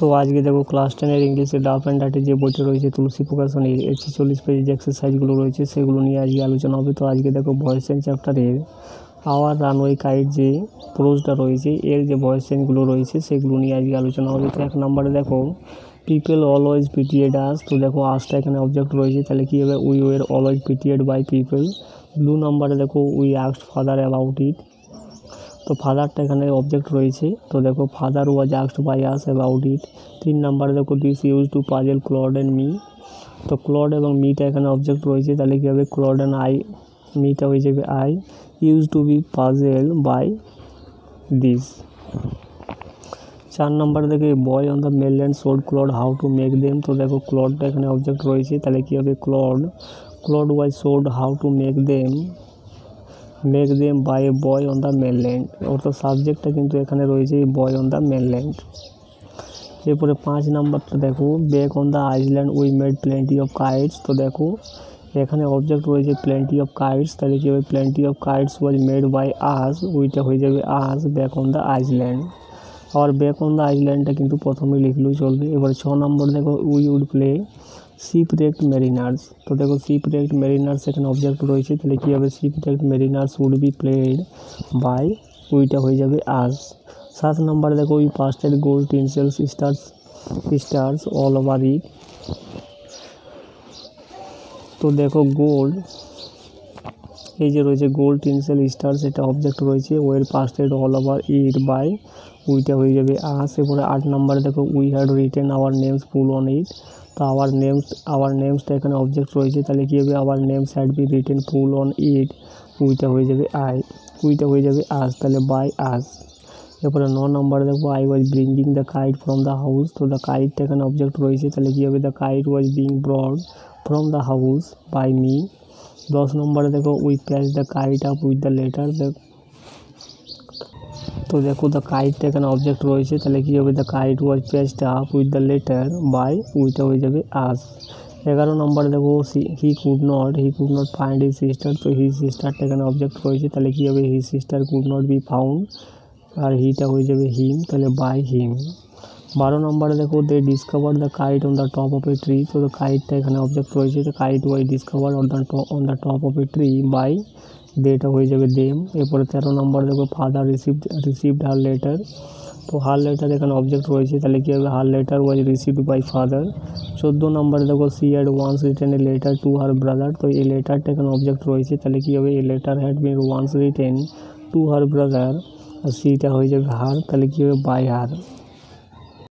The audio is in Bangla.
তো আজকে দেখো ক্লাস 10-এর ইংলিশে ডাফ অ্যান্ড ডার্টি যে বইটা রয়েছে তুলসী প্রকাশনীর 46 পেজের যে এক্সারসাইজগুলো রয়েছে সেগুলো নিয়ে আজকে আলোচনা হবে। তো আজকে দেখো ভয়েস চেঞ্জ চ্যাপ্টারের আওয়ার রানওয়ে কাইট যে প্রোজটা রয়েছে এর যে ভয়েস চেঞ্জগুলো রয়েছে সেগুলো নিয়ে আজকে আলোচনা হবে। তো 1 নম্বরে দেখো পিপল অলওয়েজ পিটিয়েড আস। তো দেখো আসটা এখানে অবজেক্ট রয়েছে, তাহলে কী হবে? We were always pitied by people. 2 নম্বরে দেখো we asked father about it. তো ফাদারটা এখানে অবজেক্ট রয়েছে, তো দেখো father was asked by us about it. 3 নম্বরে দেখো this used to puzzle Claude and me. তো ক্লড এবং মিটা এখানে অবজেক্ট রয়েছে, তাহলে কী হবে? ক্লড অ্যান্ড আই, মিটা হয়ে যাবে আই। Use to be puzzled by this. 4 নম্বরে দেখো boy on the mainland showed Claude how to make them. তো দেখো ক্লডটা এখানে অবজেক্ট রয়েছে, তাহলে কী হবে? Claude was showed how to make them by a boy on the mainland. অর্থাৎ সাবজেক্টটা কিন্তু এখানে রয়েছে বয় অন দ্য মেনল্যান্ড। এরপরে 5 নাম্বারটা দেখো back on the island we made plenty of kites. তো দেখো এখানে অবজেক্ট রয়েছে প্লেন্টি অফ কাইটস, তাহলে কী হবে? Plenty of kites was made by us, উইটা হয়ে যাবে us back on the island. আবার ব্যাক অন দ্য আইল্যান্ডটা কিন্তু প্রথমে লিখলেও চলবে। এবার 6 নম্বর দেখো we would play shipwrecked mariners. তো দেখো শিপরেক্ট মেরিনার্স এখানে অবজেক্ট রয়েছে, তাহলে কী হবে? Shipwrecked mariners would be played by, উইটা হয়ে যাবে আস। 7 নম্বরে দেখো we pasted gold tinsels stars all over it. তো দেখো গোল্ড এই যে রয়েছে গোল্ড টিনসেল স্টার্স, এটা অবজেক্ট রয়েছে, were pasted all over it by, উইটা হয়ে যাবে আস। এরপরে 8 নম্বরে দেখো we had written our names full on it. তো আওয়ার নেমসটা এখানে অবজেক্ট রয়েছে, তাহলে কী হবে? Our names had be written full on it, উইটা হয়ে যাবে উইটা হয়ে যাবে আস, তাহলে বাই আস। এরপরে 9 নম্বরে দেখো I was bringing the kite from the house. তো দ্য কাইটটা এখানে অবজেক্ট রয়েছে, তাহলে কী হবে? The kite was being brought from the house by me. 10 নম্বরে দেখো we patch the kite up with the letter. তো দেখো দ্য কাইটটা এখানে অবজেক্ট রয়েছে, তাহলে কী হবে? The kite was patched up with the letter by, উইটা হয়ে যাবে আস। 11 নম্বরে দেখো he could not find his sister. তো হিজ সিস্টারটা এখানে অবজেক্ট রয়েছে, তাহলে কী হবে? His sister could not be found, আর হিটা হয়ে যাবে হিম, তাহলে বাই হিম। 12 নম্বরে দেখো they discover the kite on the top of a tree. তো কাইটটা এখানে অবজেক্ট রয়েছে, তো kite was discover on the top of a tree by, দেটা হয়ে যাবে দেম। এরপরে 13 নম্বরে দেখো ফাদার রিসিভড হার লেটার। তো হার লেটার এখানে অবজেক্ট রয়েছে, তাহলে কী হবে? Her letter was received by father. 14 নম্বরে দেখো she had once written a letter to her brother. তো এই লেটারটা এখানে অবজেক্ট রয়েছে, তাহলে কী হবে? এই letter had been once written to her brother, আর সিটা হয়ে যাবে হার, তাহলে কী হবে? বাই হার।